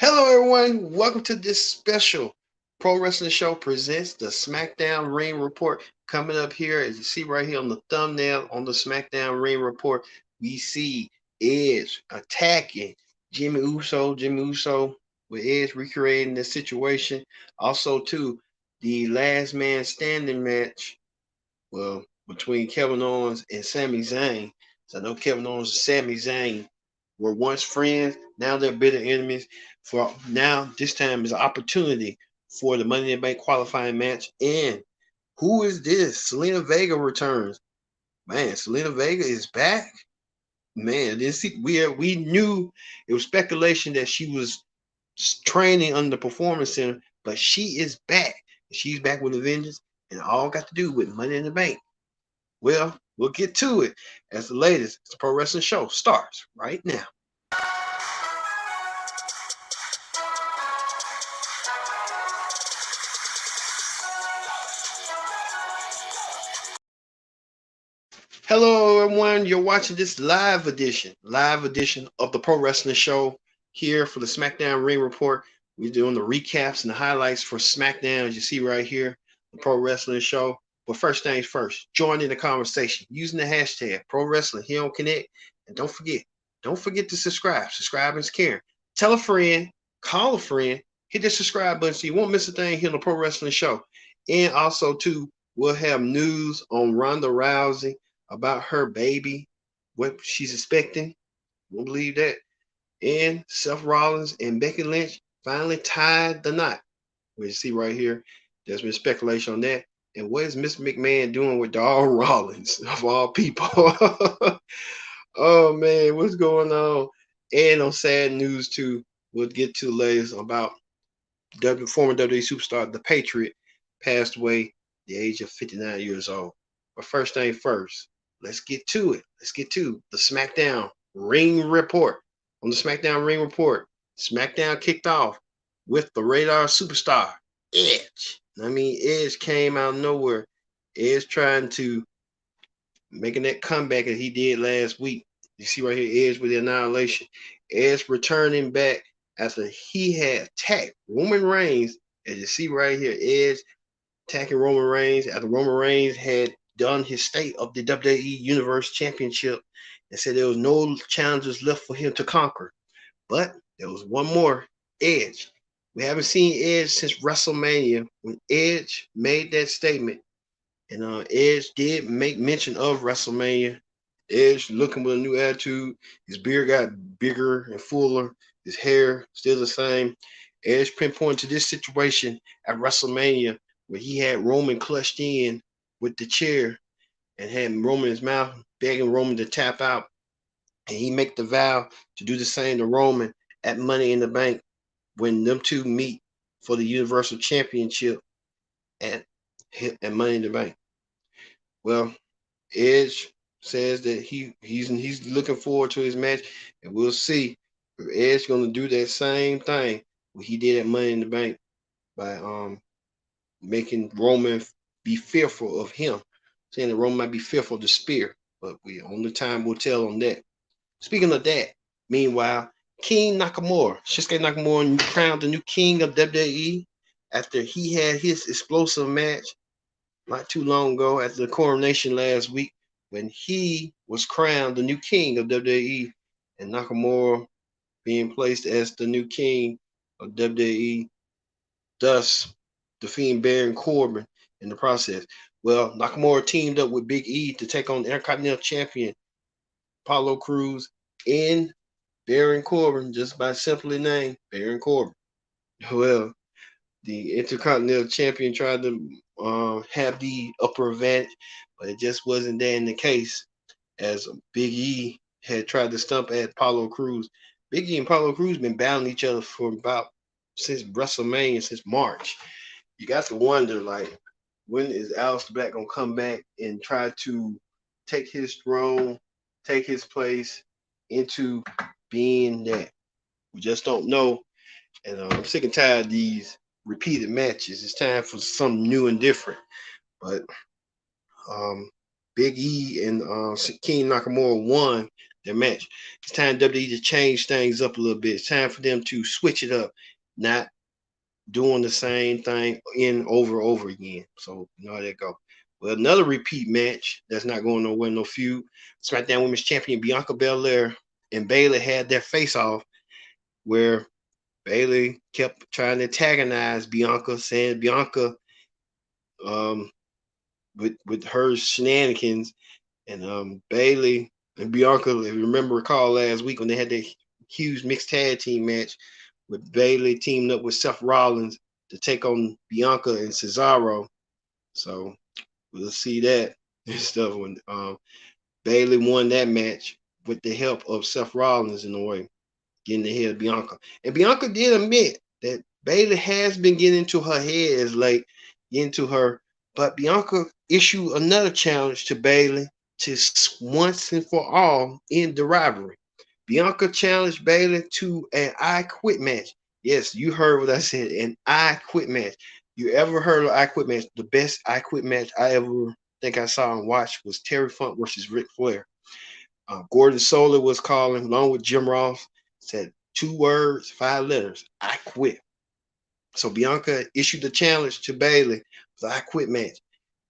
Hello, everyone. Welcome to this special Pro Wrestling Show presents the Smackdown Ring Report. Coming up here, as you see right here on the thumbnail on the Smackdown Ring Report, we see Edge attacking Jimmy Uso. Jimmy Uso with Edge recreating the situation. Also, too, the last man standing match, well, between Kevin Owens and Sami Zayn. So I know Kevin Owens and Sami Zayn were once friends. Now they're bitter enemies. For now, this time is an opportunity for the Money in the Bank qualifying match. And who is this? Selena Vega returns. Man, Selena Vega is back. Man, we knew it was speculation that she was training under the Performance Center, but she is back. She's back with a vengeance, and all got to do with Money in the Bank. Well, we'll get to it as the latest Pro Wrestling Show starts right now. Hello, everyone. You're watching this live edition of the Pro Wrestling Show here for the SmackDown Ring Report. We're doing the recaps and the highlights for SmackDown, as you see right here, the Pro Wrestling Show. But first things first, join in the conversation using the hashtag Pro Wrestling here on Connect. And don't forget to subscribe. Subscribe is caring. Tell a friend, call a friend, hit the subscribe button so you won't miss a thing here on the Pro Wrestling Show. And also, too, we'll have news on Ronda Rousey about her baby, what she's expecting. Won't believe that. And Seth Rollins and Becky Lynch finally tied the knot. We see right here, there's been speculation on that. And what is Mr. McMahon doing with Darl Rollins, of all people? Oh, man, what's going on? And on sad news, too, we'll get to the latest about former WWE superstar, The Patriot, passed away at the age of 59 years old. But first thing first, let's get to it. Let's get to the SmackDown Ring Report. On the SmackDown Ring Report, SmackDown kicked off with the Radar Superstar, Edge. Edge came out of nowhere. Edge trying to making that comeback that he did last week. You see right here, Edge with the Annihilation. Edge returning back after he had attacked Roman Reigns. As you see right here, Edge attacking Roman Reigns after Roman Reigns had done his state of the WWE Universe Championship and said there was no challenges left for him to conquer. But there was one more, Edge. We haven't seen Edge since WrestleMania when Edge made that statement. And Edge did make mention of WrestleMania. Edge looking with a new attitude. His beard got bigger and fuller. His hair still the same. Edge pinpointed to this situation at WrestleMania where he had Roman clutched in with the chair and had Roman in his mouth, begging Roman to tap out. And he make the vow to do the same to Roman at Money in the Bank when them two meet for the Universal Championship at Money in the Bank. Well, Edge says that he's looking forward to his match, and we'll see if Edge going to do that same thing what he did at Money in the Bank by making Roman be fearful of him, saying that Roman might be fearful of the spear, but only time will tell on that. Speaking of that, meanwhile, King Nakamura, Shinsuke Nakamura, crowned the new king of WWE after he had his explosive match not too long ago after the coronation last week when he was crowned the new king of WWE and Nakamura being placed as the new king of WWE, thus defeating Baron Corbin in the process. Well, Nakamura teamed up with Big E to take on the Intercontinental Champion Apollo Crews and Baron Corbin, just by simply name Baron Corbin. Well, the Intercontinental Champion tried to have the upper advantage, but it just wasn't that in the case, as Big E had tried to stump at Apollo Crews. Big E and Apollo Crews been battling each other for about since WrestleMania, since March. You got to wonder, like, when is Aleister Black gonna come back and try to take his throne, take his place into being that? We just don't know. And I'm sick and tired of these repeated matches. It's time for something new and different. But Big E and King Nakamura won their match. It's time WWE to change things up a little bit. It's time for them to switch it up, not doing the same thing in over again. So you know how that go. Well, another repeat match that's not going nowhere, no feud. SmackDown Women's Champion Bianca Belair and Bayley had their face off, where Bayley kept trying to antagonize Bianca, saying Bianca, um, with her shenanigans, and Bayley and Bianca. If you recall last week when they had that huge mixed tag team match with Bayley teaming up with Seth Rollins to take on Bianca and Cesaro. So we'll see that and stuff when Bayley won that match with the help of Seth Rollins in a way, getting ahead of Bianca. And Bianca did admit that Bayley has been getting into her head as late, getting to her. But Bianca issued another challenge to Bayley to once and for all end the rivalry. Bianca challenged Bayley to an I Quit match. Yes, you heard what I said, an I Quit match. You ever heard of I Quit match? The best I Quit match I ever think I saw and watched was Terry Funk versus Ric Flair. Gordon Solie was calling, along with Jim Ross, said 2 words, 5 letters, I quit. So Bianca issued the challenge to Bayley for the I Quit match.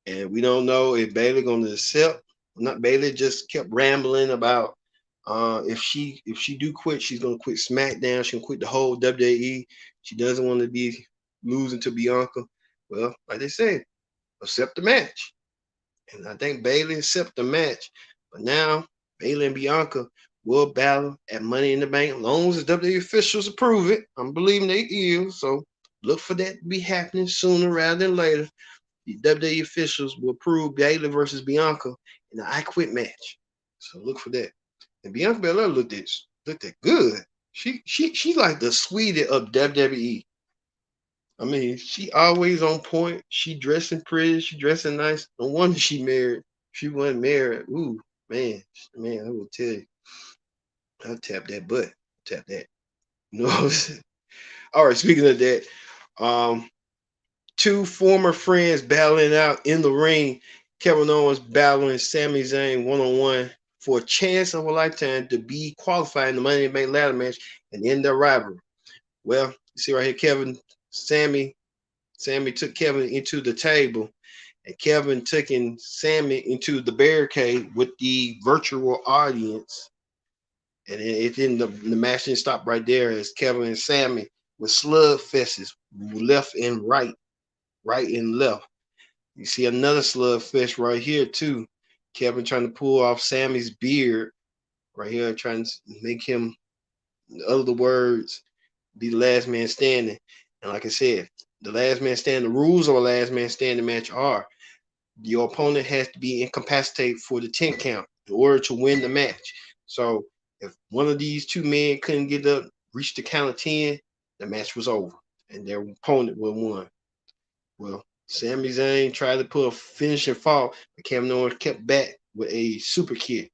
And we don't know if Bayley going to accept. Not Bayley just kept rambling about if she do quit, she's gonna quit SmackDown. She'll quit the whole WWE. She doesn't want to be losing to Bianca. Well, like they said, accept the match. And I think Bayley accepted the match. But now Bayley and Bianca will battle at Money in the Bank, as long as the WWE officials approve it. I'm believing they will. So look for that to be happening sooner rather than later. The WWE officials will approve Bayley versus Bianca in the I Quit match. So look for that. And Bianca Belair looked at good. She's like the sweetie of WWE. I mean, she always on point. She dressing pretty. She dressing nice. No wonder she married. She wasn't married. Ooh, man, I will tell you. I'll tap that butt. Tap that. You know what I'm saying? All right, speaking of that, um, 2 former friends battling out in the ring. Kevin Owens battling Sami Zayn one-on-one for a chance of a lifetime to be qualified in the Money in the Bank ladder match and end their rivalry. Well, you see right here, Sami took Kevin into the table, and Kevin took Sami into the barricade with the virtual audience. And it didn't. The match didn't stop right there, as Kevin and Sami with slug fests left and right and left. You see another slugfest right here too. Kevin trying to pull off Sami's beard right here, trying to make him, in other words, be the last man standing. And like I said, the last man standing, the rules of a last man standing match are your opponent has to be incapacitated for the 10 count in order to win the match. So if one of these 2 men couldn't get up, reach the count of 10, the match was over and their opponent would have won. Well, Sami Zayn tried to put a finishing fall, but Kevin Owens kept back with a super kick.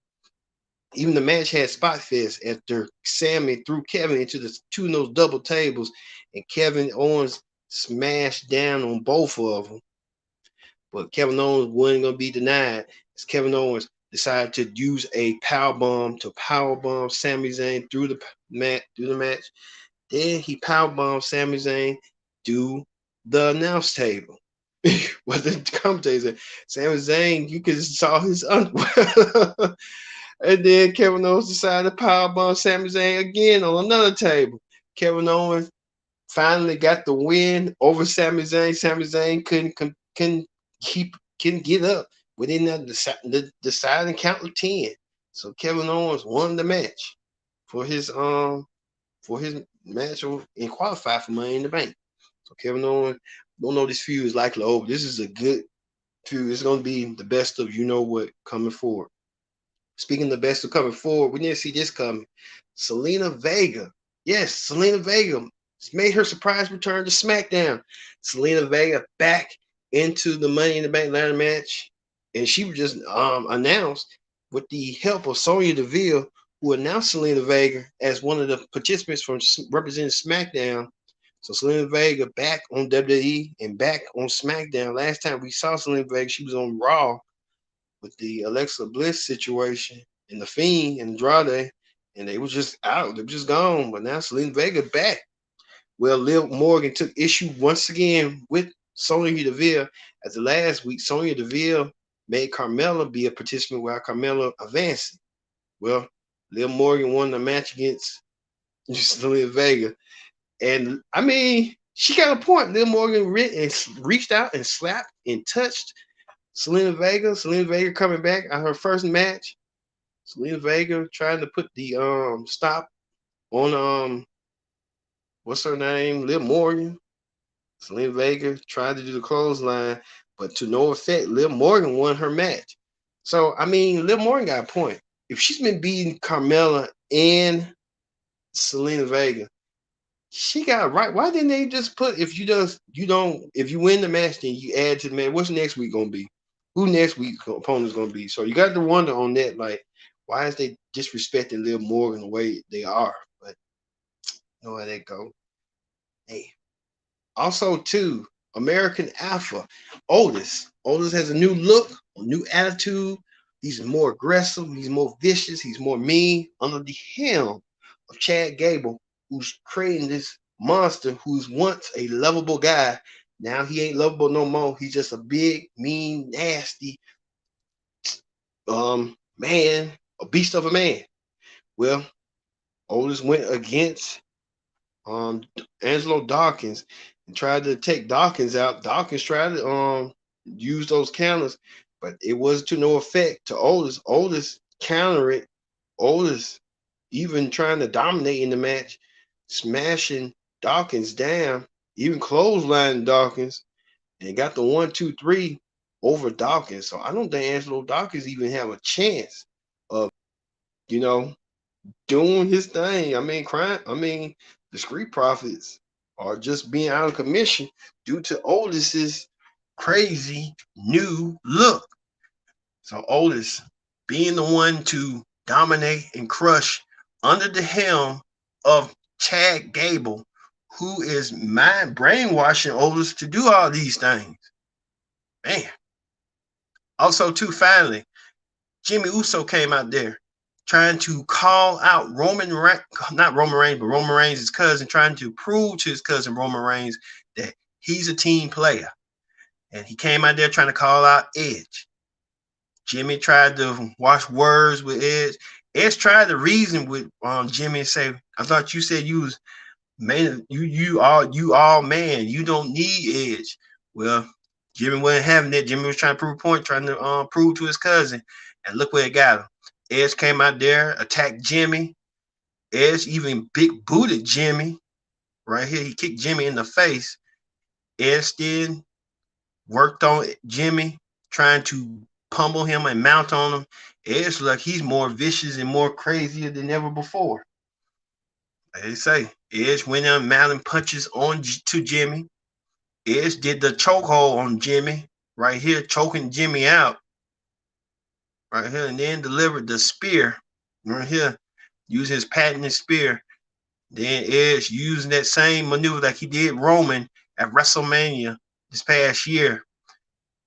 Even the match had spot fest after Sami threw Kevin into the 2 of those double tables, and Kevin Owens smashed down on both of them. But Kevin Owens wasn't going to be denied, as Kevin Owens decided to use a powerbomb to powerbomb Sami Zayn through the match. Then he powerbombed Sami Zayn through the announce table. What the commentator said, Sami Zayn, you could saw his underwear. And then Kevin Owens decided to powerbomb Sami Zayn again on another table. Kevin Owens finally got the win over Sami Zayn. Sami Zayn couldn't get up within the deciding count of 10. So Kevin Owens won the match for his match and qualified for Money in the Bank. So Kevin Owens, don't know this feud is likely over. This is a good feud. It's going to be the best of you know what coming forward. Speaking of the best of coming forward, we didn't see this coming. Zelina Vega. Yes, Zelina Vega made her surprise return to SmackDown. Zelina Vega back into the Money in the Bank ladder match. And she was just announced with the help of Sonya Deville, who announced Zelina Vega as one of the participants from representing SmackDown. So Zelina Vega back on WWE and back on SmackDown. Last time we saw Zelina Vega, she was on Raw with the Alexa Bliss situation. and the Fiend and Andrade, and they was just out. They were just gone. But now Selena Vega back. Well, Liv Morgan took issue once again with Sonya Deville. At the last week, Sonya Deville made Carmella be a participant while Carmella advancing. Well, Liv Morgan won the match against Selena Vega. And I mean, she got a point. Liv Morgan reached out and slapped and touched Selena Vega. Selena Vega coming back on her first match. Selena Vega trying to put the stop on what's her name? Liv Morgan. Selena Vega tried to do the clothesline, but to no effect. Liv Morgan won her match. So I mean, Liv Morgan got a point. If she's been beating Carmella and Selena Vega, she got it right. Why didn't they just put if you win the match, then you add to the match? What's next week gonna be? Who next week's opponent is gonna be? So you got to wonder on that, like, why is they disrespecting Liv Morgan the way they are? But you know how they go. Hey. Also, too, American Alpha, Otis. Otis has a new look, a new attitude. He's more aggressive. He's more vicious. He's more mean under the helm of Chad Gable, who's creating this monster who's once a lovable guy. Now he ain't lovable no more. He's just a big, mean, nasty man, a beast of a man. Well, Otis went against Angelo Dawkins and tried to take Dawkins out. Dawkins tried to use those counters, but it wasn't to no effect to Otis. Otis countered it. Otis even trying to dominate in the match, smashing Dawkins down, even clotheslining Dawkins, and got the 1, 2, 3 over Dawkins. So I don't think Angelo Dawkins even have a chance of, doing his thing. I mean, the Street Profits are just being out of commission due to Otis's crazy new look. So Otis being the one to dominate and crush under the helm of Chad Gable, who is brainwashing Otis to do all these things. Man. Also, too, finally, Jimmy Uso came out there trying to call out Roman Reigns' cousin, trying to prove to his cousin Roman Reigns that he's a team player. And he came out there trying to call out Edge. Jimmy tried to wash words with Edge. Edge tried to reason with Jimmy and say, I thought you said you was man, you all man. You don't need Edge. Well, Jimmy wasn't having that. Jimmy was trying to prove a point, trying to prove to his cousin. And look where it got him. Edge came out there, attacked Jimmy. Edge even big booted Jimmy. Right here, he kicked Jimmy in the face. Edge then worked on Jimmy, trying to pummel him and mount on him. Edge like he's more vicious and more crazier than ever before. Like they say, Edge went out mounting punches to Jimmy. Edge did the chokehold on Jimmy, right here, choking Jimmy out. Right here, and then delivered the spear right here, using his patented spear. Then Edge using that same maneuver like he did Roman at WrestleMania this past year.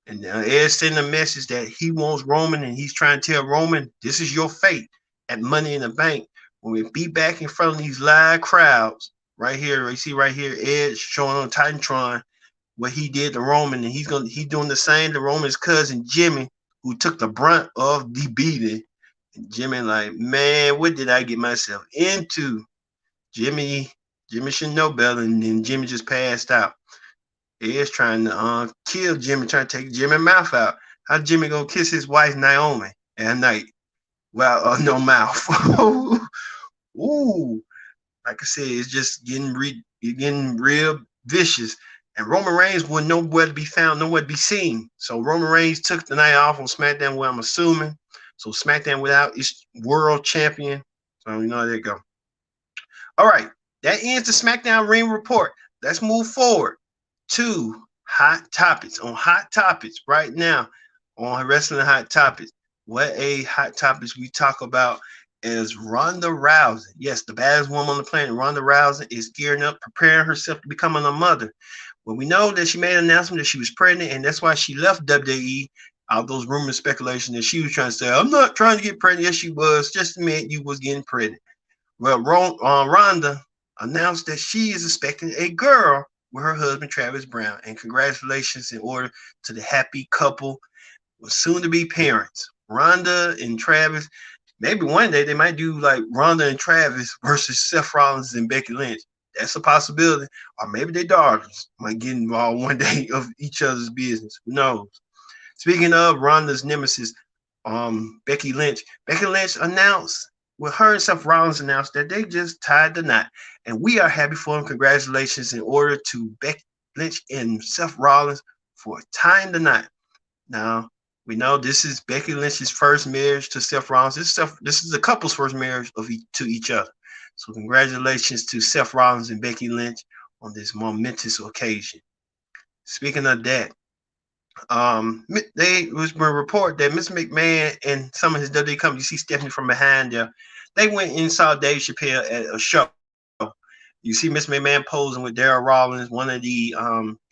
And Edge sending a message that he wants Roman, and he's trying to tell Roman, this is your fate at Money in the Bank. When we be back in front of these live crowds, right here, you see right here, Edge showing on Titantron what he did to Roman, and he's doing the same to Roman's cousin Jimmy, who took the brunt of the beating. And Jimmy like, man, what did I get myself into? Jimmy should know better, and then Jimmy just passed out. Edge trying to kill Jimmy, trying to take Jimmy's mouth out. How Jimmy gonna kiss his wife Naomi at night? Well, no mouth. Ooh, like I said, it's just getting real vicious. And Roman Reigns wasn't nowhere to be found, nowhere to be seen. So Roman Reigns took the night off on SmackDown, where I'm assuming. So SmackDown without its world champion. So you know, there you go. All right, that ends the SmackDown Ring Report. Let's move forward to Hot Topics. On Hot Topics right now, on Wrestling Hot Topics. What a Hot Topics we talk about is Ronda Rousey. Yes, the baddest woman on the planet, Ronda Rousey, is gearing up, preparing herself to become a mother. Well, we know that she made an announcement that she was pregnant, and that's why she left WWE Out those rumors, speculation that she was trying to say, I'm not trying to get pregnant. Yes, she was. Just admit you was getting pregnant. Well, Ronda announced that she is expecting a girl with her husband, Travis Brown. And congratulations in order to the happy couple with soon-to-be parents. Ronda and Travis, maybe one day they might do like Ronda and Travis versus Seth Rollins and Becky Lynch. That's a possibility. Or maybe their daughters might get involved one day of each other's business. Who knows? Speaking of Ronda's nemesis, Becky Lynch. Becky Lynch announced, well, her and Seth Rollins announced that they just tied the knot. And we are happy for them. Congratulations in order to Becky Lynch and Seth Rollins for tying the knot. Now, we know this is Becky Lynch's first marriage to Seth Rollins. This is the couple's first marriage to each other. So congratulations to Seth Rollins and Becky Lynch on this momentous occasion. Speaking of that, they was been report that Mr. McMahon and some of his WWE companies, you see Stephanie from behind there, they went and saw Dave Chappelle at a show. You see Mr. McMahon posing with Darryl Rollins, one of the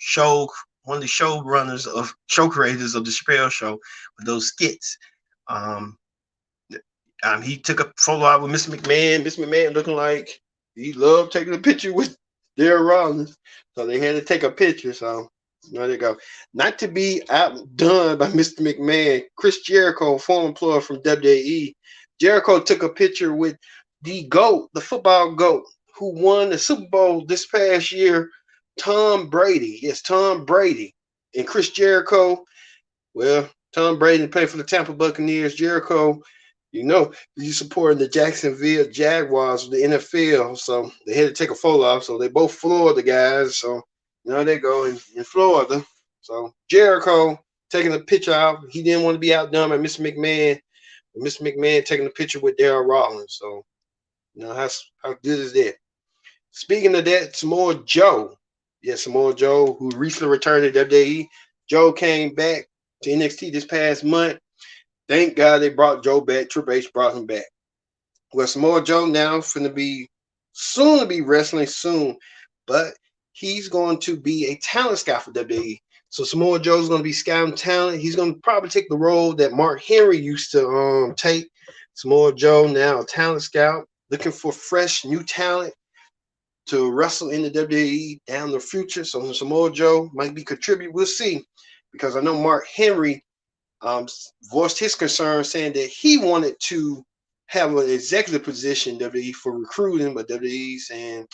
showrunners of show creators of the Chappelle Show with those skits. He took a photo out with Mr. McMahon. Mr. McMahon looking like he loved taking a picture with Darryl Rollins, so they had to take a picture. So there they go. Not to be outdone by Mr. McMahon, Chris Jericho, former employee from WWE. Jericho took a picture with the GOAT, the football GOAT, who won the Super Bowl this past year, Tom Brady. Yes, Tom Brady. And Chris Jericho, well, Tom Brady played for the Tampa Buccaneers. Jericho, he's supporting the Jacksonville Jaguars of the NFL. So they had to take a photo off. So they both Florida guys. So they go in Florida. So Jericho taking a picture out. He didn't want to be outdone by Mr. McMahon. But Mr. McMahon taking a picture with Darryl Rollins. So, how good is that? Speaking of that, Samoa Joe. Yeah, Samoa Joe, who recently returned to WWE. Joe came back to NXT this past month. Thank God they brought Joe back. Triple H brought him back. Well, Samoa Joe now soon to be wrestling soon, but he's going to be a talent scout for WWE. So Samoa Joe's going to be scouting talent. He's going to probably take the role that Mark Henry used to take. Samoa Joe now a talent scout, looking for fresh new talent to wrestle in the WWE down the future. So Samoa Joe might be contributing. We'll see, because I know Mark Henry voiced his concern, saying that he wanted to have an executive position WWE for recruiting, but WWE saying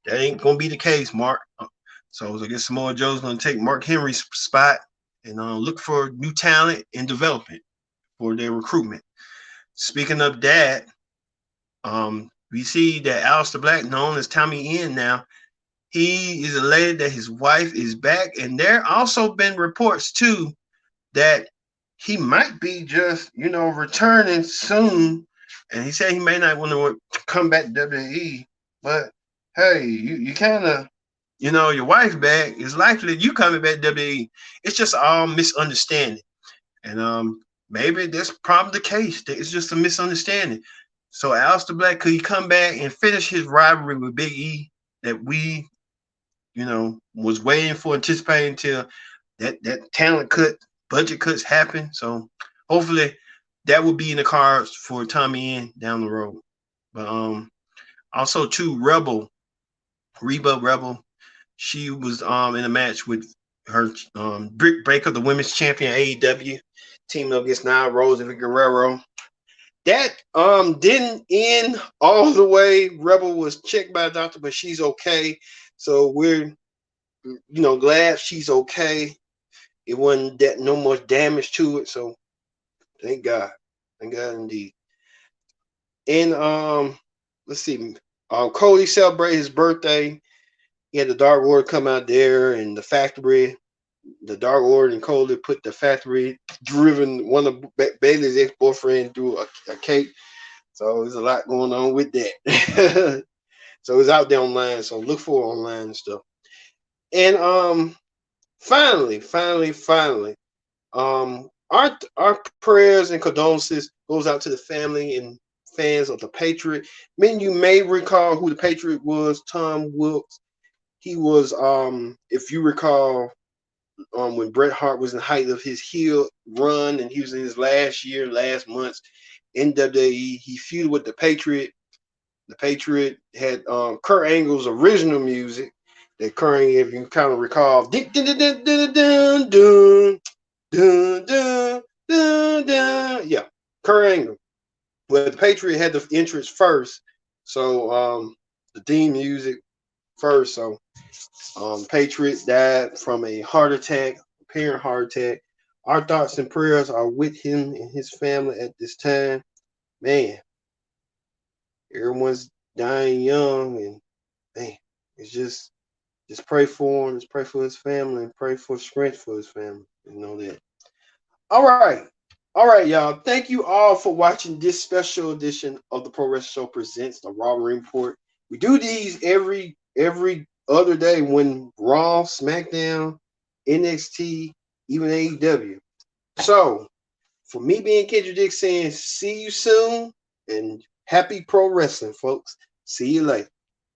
that ain't gonna be the case, Mark. So I guess Samoa Joe's gonna take Mark Henry's spot and look for new talent and development for their recruitment. Speaking of that, we see that Aleister Black, known as Tommy End now, he is elated that his wife is back, and there also been reports too that he might be just returning soon, and he said he may not want to come back to WWE, but hey, you kind of, your wife back, it's likely you coming back to WWE. It's just all misunderstanding. And maybe that's probably the case. That it's just a misunderstanding. So Aleister Black, could he come back and finish his rivalry with Big E that we, was waiting for, anticipating until that talent cut, budget cuts happen? So hopefully that will be in the cards for Tommy End down the road. But also too, Reba Rebel, she was in a match with her Britt Baker, the women's champion AEW, teaming up against Nia Rose and Guerrero. That didn't end all the way. Rebel was checked by a doctor, but she's okay. So we're glad she's okay. It wasn't that no much damage to it. So thank God. Thank God indeed. And let's see. Cody celebrated his birthday. He had the Dark Order come out there, and the factory, the Dark Order and Cody put the factory driven one of Bayley's ex-boyfriend through a cake. So there's a lot going on with that. So it's out there online. So look for it online and stuff. And finally, our prayers and condolences goes out to the family and fans of the Patriot. Many you may recall who the Patriot was, Tom Wilkes. He was, if you recall, when Bret Hart was in the height of his heel run and he was in his last months in WWE. He feuded with the Patriot. The Patriot had Kurt Angle's original music. That Kurt, if you kind of recall, dun dun dun dun dun dun dun dun dun dun. Yeah, Kurt Angle. Well, the Patriot had the entrance first, so the theme music first. So Patriot died from a heart attack, apparent heart attack. Our thoughts and prayers are with him and his family at this time. Man, everyone's dying young, and man, it's just pray for him, just pray for his family, and pray for strength for his family. You know that. All right, y'all. Thank you all for watching this special edition of the Pro Wrestling Show presents the Raw Report. We do these every other day when Raw, SmackDown, NXT, even AEW. So, for me being Kendrick Dick saying, see you soon and happy pro wrestling, folks. See you later.